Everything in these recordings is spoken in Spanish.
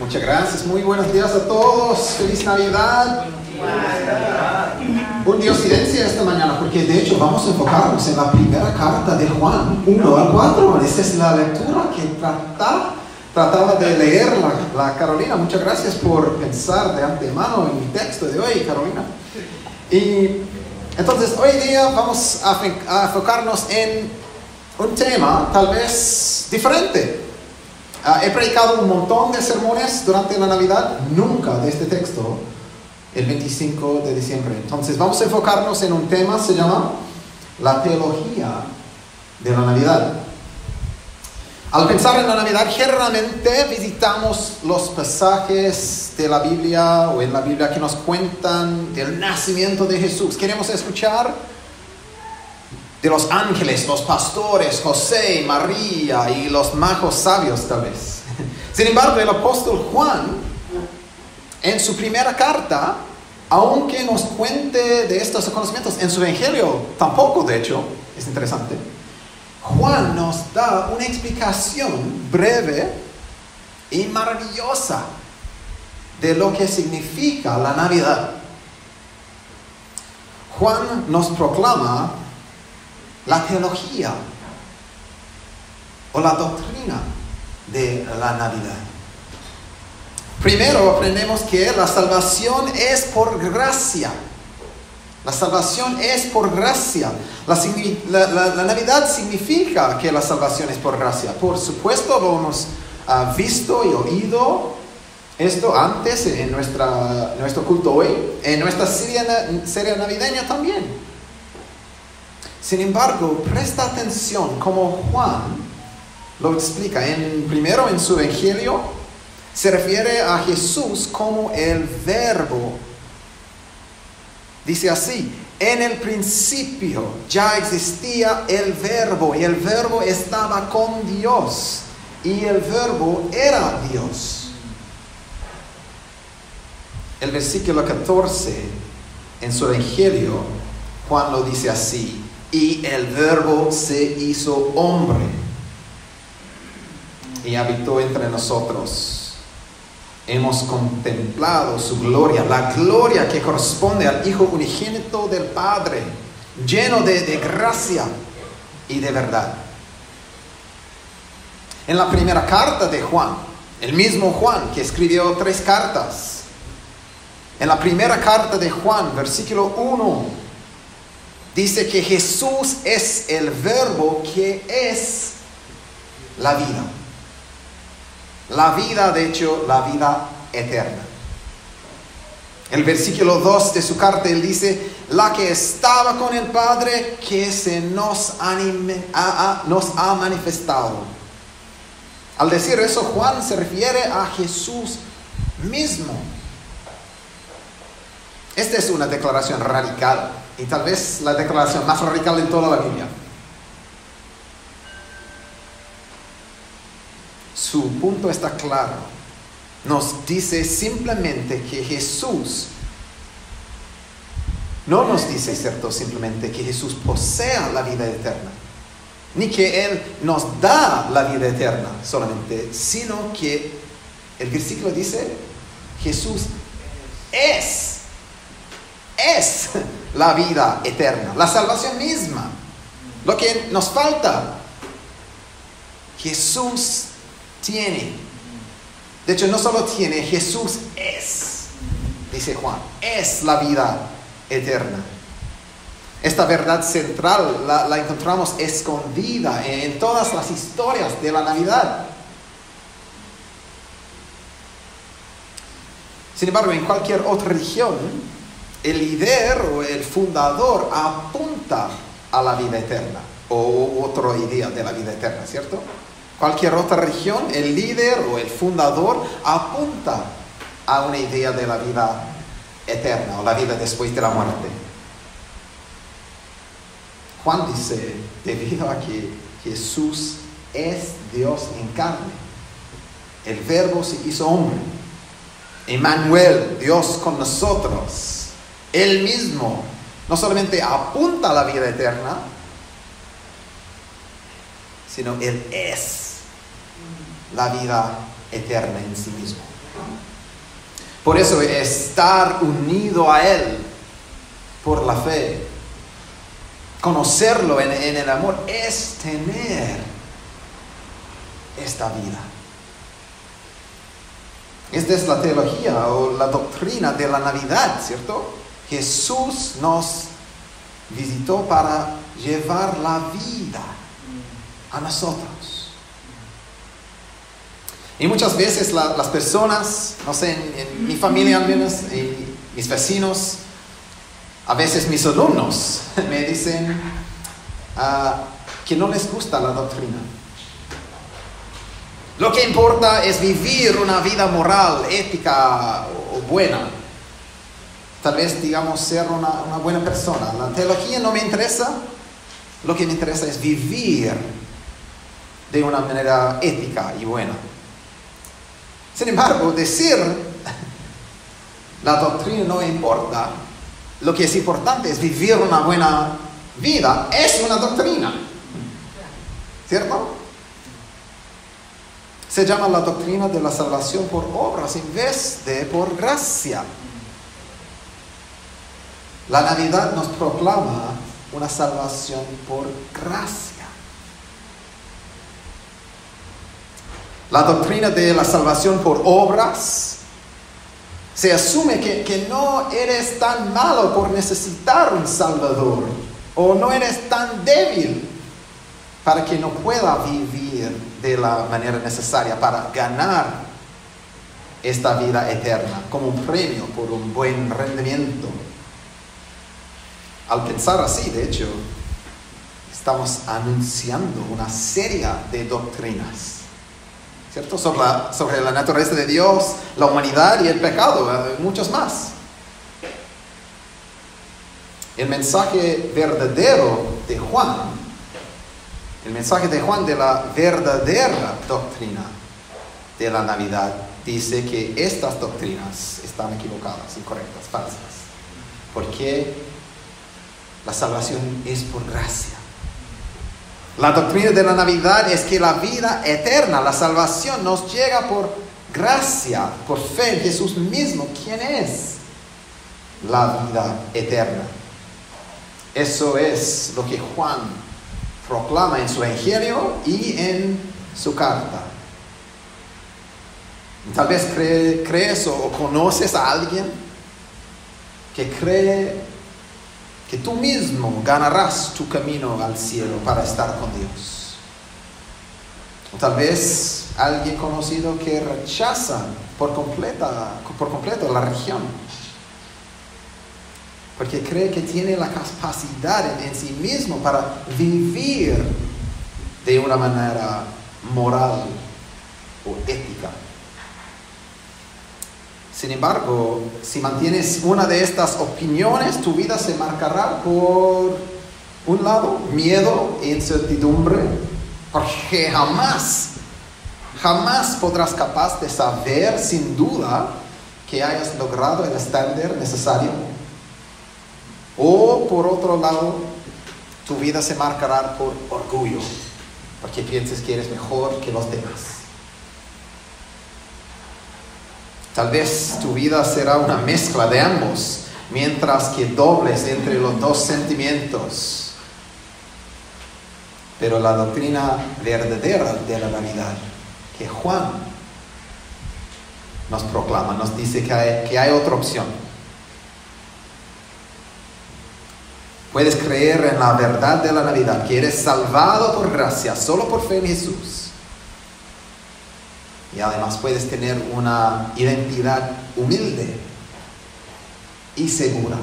Muchas gracias, muy buenos días a todos, feliz Navidad. Un día de silencio esta mañana porque de hecho vamos a enfocarnos en la primera carta de Juan 1 al 4. Esta es la lectura que trataba de leer la Carolina. Muchas gracias por pensar de antemano en mi texto de hoy, Carolina. Y entonces hoy día vamos a enfocarnos en un tema tal vez diferente. He predicado un montón de sermones durante la Navidad, nunca de este texto, el 25 de diciembre. Entonces vamos a enfocarnos en un tema, se llama la teología de la Navidad. Al pensar en la Navidad, generalmente visitamos los pasajes de la Biblia o en la Biblia que nos cuentan del nacimiento de Jesús. Queremos escuchar de los ángeles, los pastores, José, María y los magos sabios tal vez. Sin embargo, el apóstol Juan, en su primera carta, aunque nos cuente de estos conocimientos, en su evangelio tampoco, de hecho, es interesante, Juan nos da una explicación breve y maravillosa de lo que significa la Navidad. Juan nos proclama la teología o la doctrina de la Navidad. Primero aprendemos que la salvación es por gracia. La salvación es por gracia. La Navidad significa que la salvación es por gracia. Por supuesto, lo hemos visto y oído esto antes en nuestro culto hoy, en nuestra serie navideña también. Sin embargo, presta atención como Juan lo explica. Primero en su evangelio se refiere a Jesús como el Verbo. Dice así: en el principio ya existía el Verbo y el Verbo estaba con Dios y el Verbo era Dios. El versículo 14 en su evangelio, Juan lo dice así: y el Verbo se hizo hombre y habitó entre nosotros. Hemos contemplado su gloria, la gloria que corresponde al Hijo unigénito del Padre, lleno de gracia y de verdad. En la primera carta de Juan, el mismo Juan que escribió 3 cartas, en la primera carta de Juan, versículo 1, dice que Jesús es el Verbo que es la vida. La vida, de hecho, la vida eterna. El versículo 2 de su carta, él dice: la que estaba con el Padre, que se nos ha manifestado. Al decir eso, Juan se refiere a Jesús mismo. Esta es una declaración radical, y tal vez la declaración más radical en toda la Biblia. Su punto está claro. Nos dice simplemente que Jesús, no nos dice, ¿cierto?, simplemente que Jesús posea la vida eterna, ni que Él nos da la vida eterna solamente, sino que el versículo dice: Jesús es la vida eterna, la salvación misma. Lo que nos falta, Jesús tiene. De hecho, no solo tiene, Jesús es, dice Juan, es la vida eterna. Esta verdad central la encontramos escondida en todas las historias de la Navidad. Sin embargo, en cualquier otra religión, el líder o el fundador apunta a la vida eterna, o otra idea de la vida eterna, ¿cierto? Cualquier otra religión, el líder o el fundador apunta a una idea de la vida eterna o la vida después de la muerte. Juan dice: debido a que Jesús es Dios en carne, el Verbo se hizo hombre, Emmanuel, Dios con nosotros. Él mismo no solamente apunta a la vida eterna, sino Él es la vida eterna en sí mismo. Por eso estar unido a Él por la fe, conocerlo en el amor, es tener esta vida. Esta es la teología o la doctrina de la Navidad, ¿cierto? Jesús nos visitó para llevar la vida a nosotros. Y muchas veces las personas, no sé, en mi familia al menos, y mis vecinos, a veces mis alumnos me dicen que no les gusta la doctrina. Lo que importa es vivir una vida moral, ética o buena. Tal vez, digamos, ser una buena persona. La teología no me interesa. Lo que me interesa es vivir de una manera ética y buena. Sin embargo, decir la doctrina no importa, lo que es importante es vivir una buena vida, es una doctrina. ¿Cierto? Se llama la doctrina de la salvación por obras en vez de por gracia. La Navidad nos proclama una salvación por gracia. La doctrina de la salvación por obras se asume que no eres tan malo por necesitar un Salvador, o no eres tan débil para que no pueda vivir de la manera necesaria para ganar esta vida eterna como un premio por un buen rendimiento. Al pensar así, de hecho, estamos anunciando una serie de doctrinas, ¿cierto? Sobre la naturaleza de Dios, la humanidad y el pecado, muchos más. El mensaje verdadero de Juan, el mensaje de Juan de la verdadera doctrina de la Navidad, dice que estas doctrinas están equivocadas, incorrectas, falsas, porque la salvación es por gracia. La doctrina de la Navidad es que la vida eterna, la salvación, nos llega por gracia, por fe en Jesús mismo, quien es la vida eterna. Eso es lo que Juan proclama en su evangelio y en su carta. Tal vez crees o conoces a alguien que cree que tú mismo ganarás tu camino al cielo para estar con Dios. O tal vez alguien conocido que rechaza por completo la religión, porque cree que tiene la capacidad en sí mismo para vivir de una manera moral o ética. Sin embargo, si mantienes una de estas opiniones, tu vida se marcará por un lado, miedo e incertidumbre, porque jamás podrás capaz de saber sin duda que hayas logrado el estándar necesario. O por otro lado, tu vida se marcará por orgullo, porque piensas que eres mejor que los demás. Tal vez tu vida será una mezcla de ambos, mientras que dobles entre los dos sentimientos. Pero la doctrina verdadera de la Navidad, que Juan nos proclama, nos dice que hay otra opción. Puedes creer en la verdad de la Navidad, que eres salvado por gracia, solo por fe en Jesús. Y además puedes tener una identidad humilde y segura.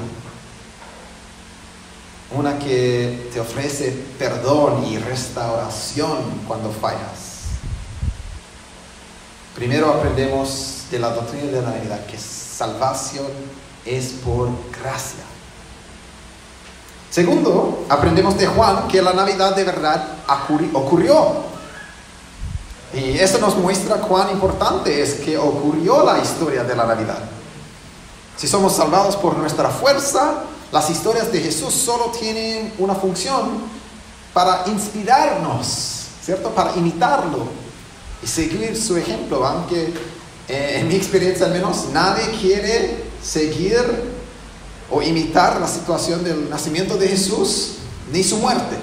Una que te ofrece perdón y restauración cuando fallas. Primero aprendemos de la doctrina de la Navidad que salvación es por gracia. Segundo, aprendemos de Juan que la Navidad de verdad ocurrió. Y eso nos muestra cuán importante es que ocurrió la historia de la Navidad. Si somos salvados por nuestra fuerza, las historias de Jesús solo tienen una función para inspirarnos, ¿cierto? Para imitarlo y seguir su ejemplo, aunque En mi experiencia al menos, nadie quiere seguir o imitar la situación del nacimiento de Jesús ni su muerte.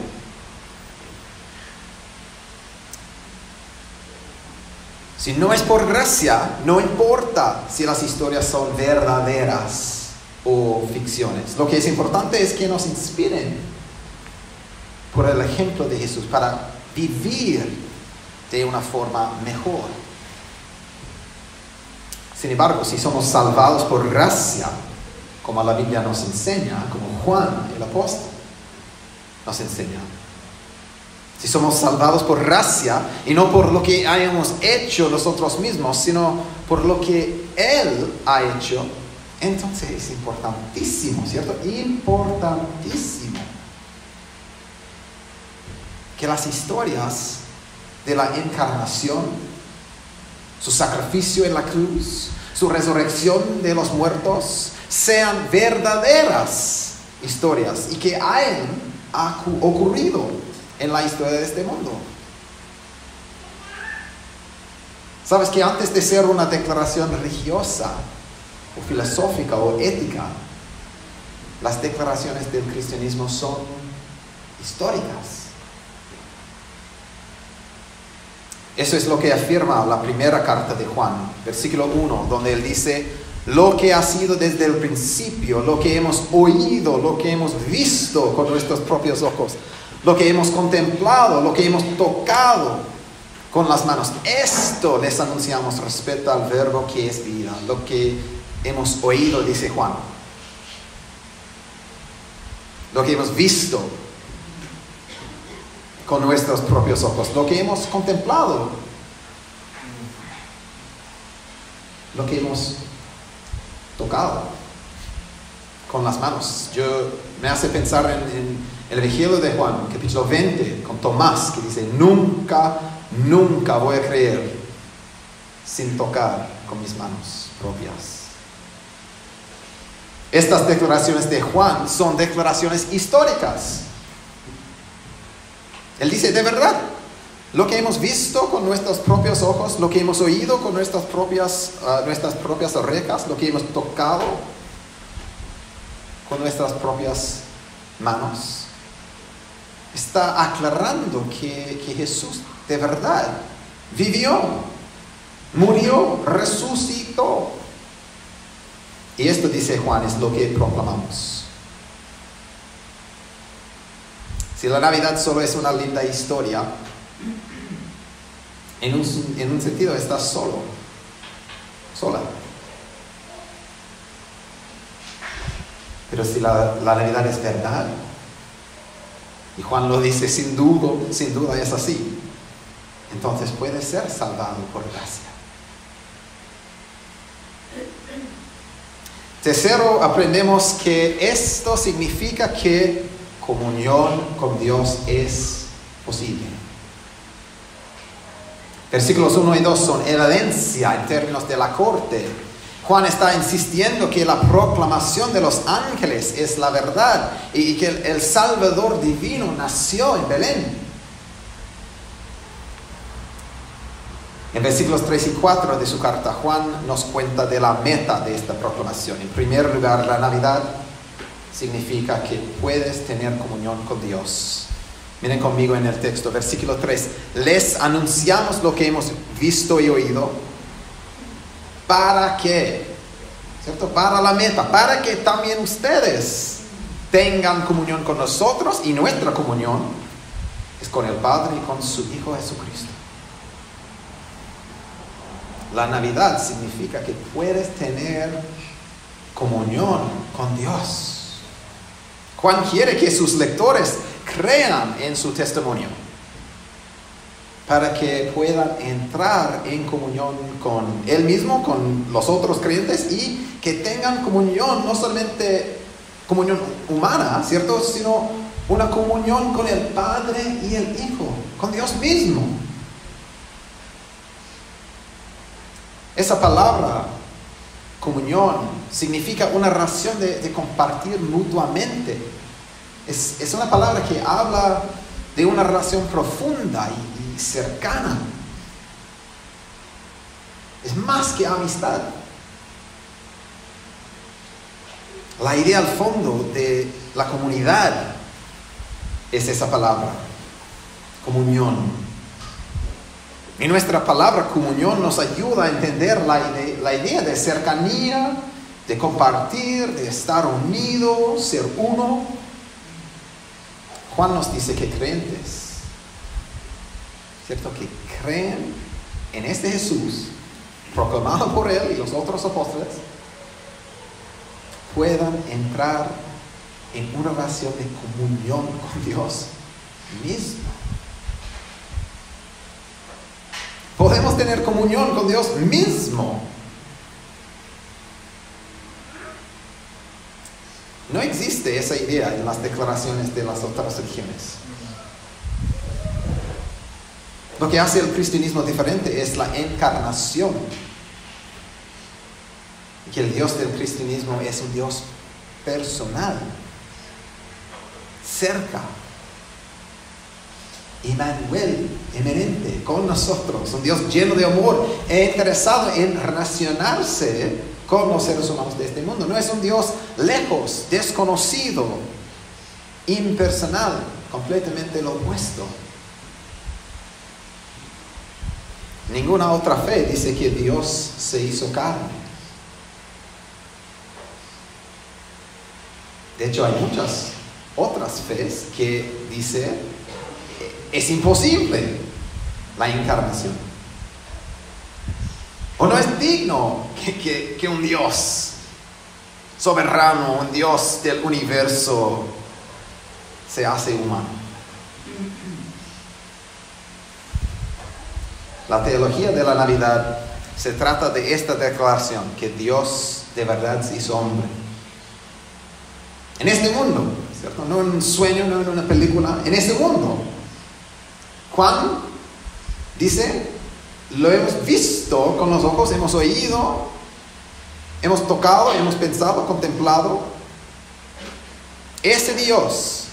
Si no es por gracia, no importa si las historias son verdaderas o ficciones. Lo que es importante es que nos inspiren por el ejemplo de Jesús para vivir de una forma mejor. Sin embargo, si somos salvados por gracia, como la Biblia nos enseña, como Juan el apóstol nos enseña, si somos salvados por gracia y no por lo que hayamos hecho nosotros mismos, sino por lo que Él ha hecho, entonces es importantísimo, ¿cierto? Importantísimo que las historias de la encarnación, su sacrificio en la cruz, su resurrección de los muertos, sean verdaderas historias y que hayan ocurrido en la historia de este mundo. Sabes que antes de ser una declaración religiosa o filosófica o ética, las declaraciones del cristianismo son históricas. Eso es lo que afirma la primera carta de Juan, versículo 1, donde él dice: lo que ha sido desde el principio, lo que hemos oído, lo que hemos visto con nuestros propios ojos, lo que hemos contemplado, lo que hemos tocado con las manos. Esto les anunciamos respecto al verbo que es vida, lo que hemos oído, dice Juan. Lo que hemos visto con nuestros propios ojos, lo que hemos contemplado, lo que hemos tocado con las manos. Me hace pensar en el Evangelio de Juan, capítulo 20, con Tomás, que dice: nunca voy a creer sin tocar con mis manos propias. Estas declaraciones de Juan son declaraciones históricas. Él dice: de verdad, lo que hemos visto con nuestros propios ojos, lo que hemos oído con nuestras propias orejas, lo que hemos tocado con nuestras propias manos, está aclarando que Jesús de verdad vivió, murió, resucitó. Y esto, dice Juan, es lo que proclamamos. Si la Navidad solo es una linda historia, en un sentido estás sola. Pero si la Navidad es verdad, y Juan lo dice sin duda es así, entonces puedes ser salvado por gracia. Tercero, aprendemos que esto significa que comunión con Dios es posible. Versículos 1 y 2 son evidencia en términos de la corte. Juan está insistiendo que la proclamación de los ángeles es la verdad y que el Salvador divino nació en Belén. En versículos 3 y 4 de su carta, Juan nos cuenta de la meta de esta proclamación. En primer lugar, la Navidad significa que puedes tener comunión con Dios. Miren conmigo en el texto, versículo 3. Les anunciamos lo que hemos visto y oído. ¿Para qué? ¿Cierto? Para la meta, para que también ustedes tengan comunión con nosotros, y nuestra comunión es con el Padre y con su Hijo Jesucristo. La Navidad significa que puedes tener comunión con Dios. Juan quiere que sus lectores crean en su testimonio para que puedan entrar en comunión con Él mismo, con los otros creyentes, y que tengan comunión, no solamente comunión humana, ¿cierto?, sino una comunión con el Padre y el Hijo, con Dios mismo. Esa palabra, comunión, significa una relación de compartir mutuamente. Es una palabra que habla de una relación profunda y cercana. Es más que amistad. La idea al fondo de la comunidad es esa palabra, comunión. Y nuestra palabra comunión nos ayuda a entender la idea de cercanía, de compartir, de estar unidos, ser uno. Juan nos dice que creyentes, ¿cierto? Que creen en este Jesús, proclamado por él y los otros apóstoles, puedan entrar en una relación de comunión con Dios mismo. Podemos tener comunión con Dios mismo. No existe esa idea en las declaraciones de las otras religiones. Lo que hace el cristianismo diferente es la encarnación. Que el Dios del cristianismo es un Dios personal, cerca, Emmanuel, eminente, con nosotros, un Dios lleno de amor e interesado en relacionarse con los seres humanos de este mundo. No es un Dios lejos, desconocido, impersonal, completamente lo opuesto. Ninguna otra fe dice que Dios se hizo carne. De hecho, hay muchas otras fe que dice es imposible la encarnación. O no es digno que un Dios soberano, un Dios del universo se hace humano. La teología de la Navidad se trata de esta declaración, que Dios de verdad se hizo hombre. En este mundo, ¿cierto? No en un sueño, no en una película, en este mundo. Juan dice, lo hemos visto con los ojos, hemos oído, hemos tocado, hemos pensado, contemplado. Ese Dios.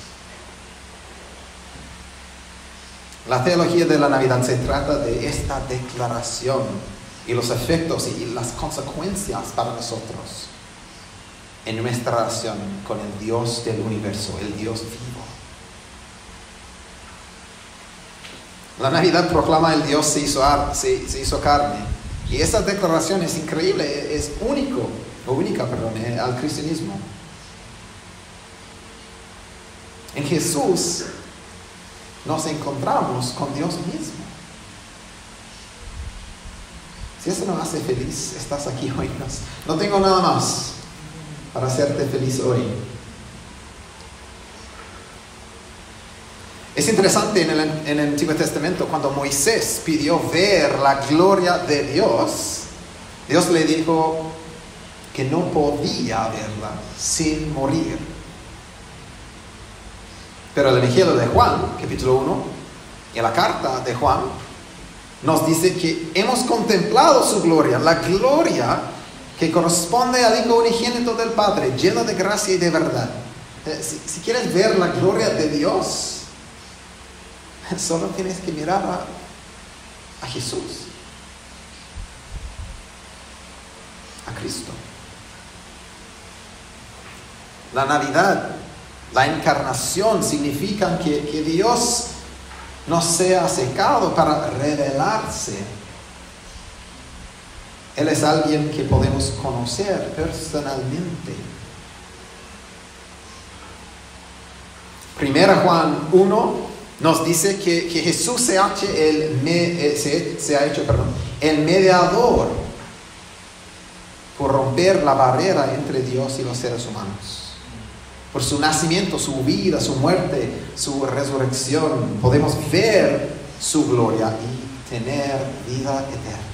La teología de la Navidad se trata de esta declaración y los efectos y las consecuencias para nosotros en nuestra relación con el Dios del universo, el Dios vivo. La Navidad proclama el Dios se hizo carne. Y esa declaración es increíble, es única al cristianismo. En Jesús nos encontramos con Dios mismo. Si eso no hace feliz, estás aquí hoy. No tengo nada más para hacerte feliz hoy. Es interesante en el Antiguo Testamento, cuando Moisés pidió ver la gloria de Dios, Dios le dijo que no podía verla sin morir. Pero el Evangelio de Juan, capítulo 1, y la carta de Juan, nos dice que hemos contemplado su gloria, la gloria que corresponde al Hijo unigénito del Padre, lleno de gracia y de verdad. Si quieres ver la gloria de Dios, solo tienes que mirar a Jesús, a Cristo. La Navidad, la encarnación, significa que Dios no se ha secado para revelarse. Él es alguien que podemos conocer personalmente. 1 Juan 1 nos dice que Jesús se ha hecho el mediador por romper la barrera entre Dios y los seres humanos. Por su nacimiento, su vida, su muerte, su resurrección, podemos ver su gloria y tener vida eterna.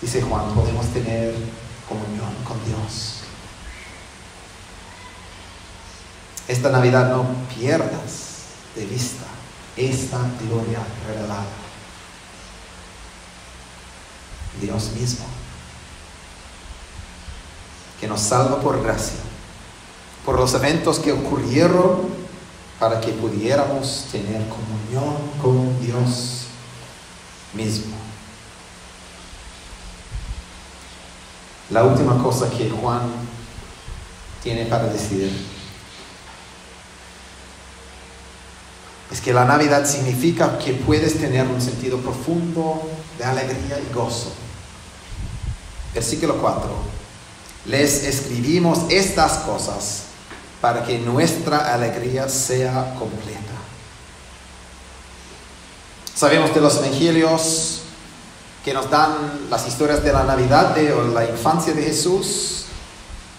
Dice Juan, podemos tener comunión con Dios. Esta Navidad no pierdas de vista esta gloria revelada. Dios mismo, que nos salva por gracia, por los eventos que ocurrieron para que pudiéramos tener comunión con Dios mismo. La última cosa que Juan tiene para decir es que la Navidad significa que puedes tener un sentido profundo de alegría y gozo. Versículo 4. Les escribimos estas cosas para que nuestra alegría sea completa. Sabemos de los evangelios que nos dan las historias de la Navidad o la infancia de Jesús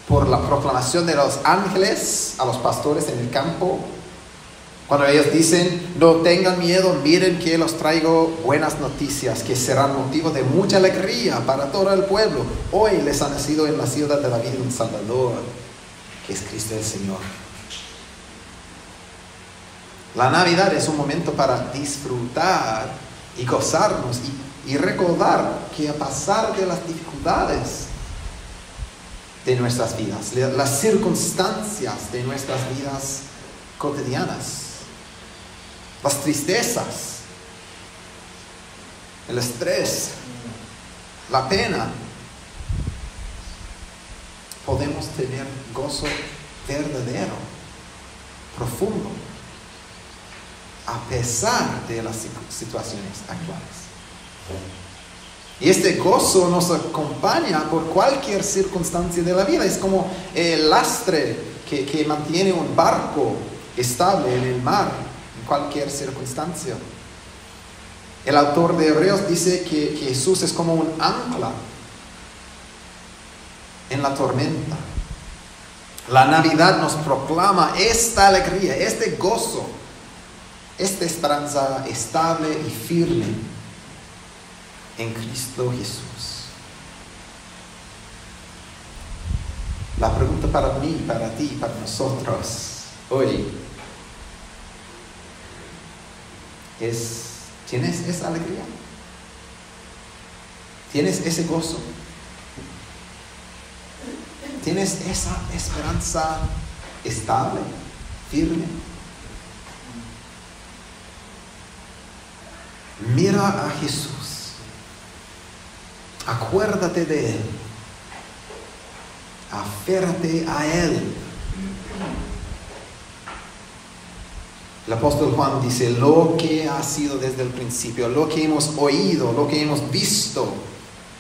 por la proclamación de los ángeles a los pastores en el campo. Cuando ellos dicen, no tengan miedo, miren que los traigo buenas noticias que serán motivo de mucha alegría para todo el pueblo. Hoy les ha nacido en la ciudad de David un Salvador, que es Cristo el Señor. La Navidad es un momento para disfrutar y gozarnos y recordar que a pesar de las dificultades de nuestras vidas, las circunstancias de nuestras vidas cotidianas, las tristezas, el estrés, la pena, podemos tener gozo verdadero, profundo, a pesar de las situaciones actuales. Y este gozo nos acompaña por cualquier circunstancia de la vida. Es como el lastre que mantiene un barco estable en el mar, en cualquier circunstancia. El autor de Hebreos dice que Jesús es como un ancla en la tormenta. La Navidad nos proclama esta alegría, este gozo, esta esperanza estable y firme en Cristo Jesús. La pregunta para mí, para ti, para nosotros hoy es: ¿tienes esa alegría? ¿Tienes ese gozo? ¿Tienes esa esperanza estable, firme? Mira a Jesús. Acuérdate de Él. Aférrate a Él. El apóstol Juan dice: lo que ha sido desde el principio, lo que hemos oído, lo que hemos visto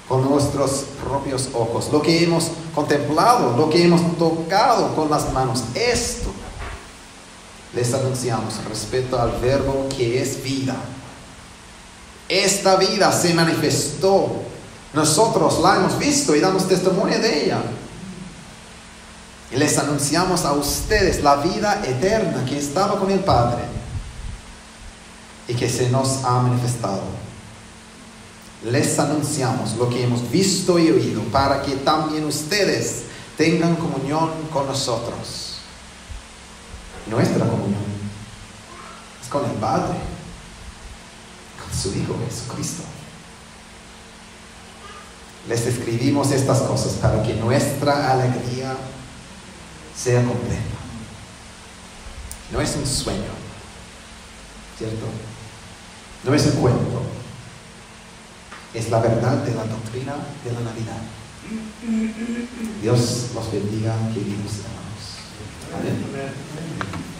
con nuestros propios ojos, lo que hemos contemplado, lo que hemos tocado con las manos, esto les anunciamos respecto al verbo que es vida. Esta vida se manifestó. Nosotros la hemos visto y damos testimonio de ella. Y les anunciamos a ustedes la vida eterna que estaba con el Padre y que se nos ha manifestado. Les anunciamos lo que hemos visto y oído para que también ustedes tengan comunión con nosotros. Nuestra comunión es con el Padre, con su Hijo Jesucristo. Les escribimos estas cosas para que nuestra alegría sea completa. No es un sueño, ¿cierto? No es un cuento. Es la verdad de la doctrina de la Navidad. Dios los bendiga, queridos hermanos. Amén.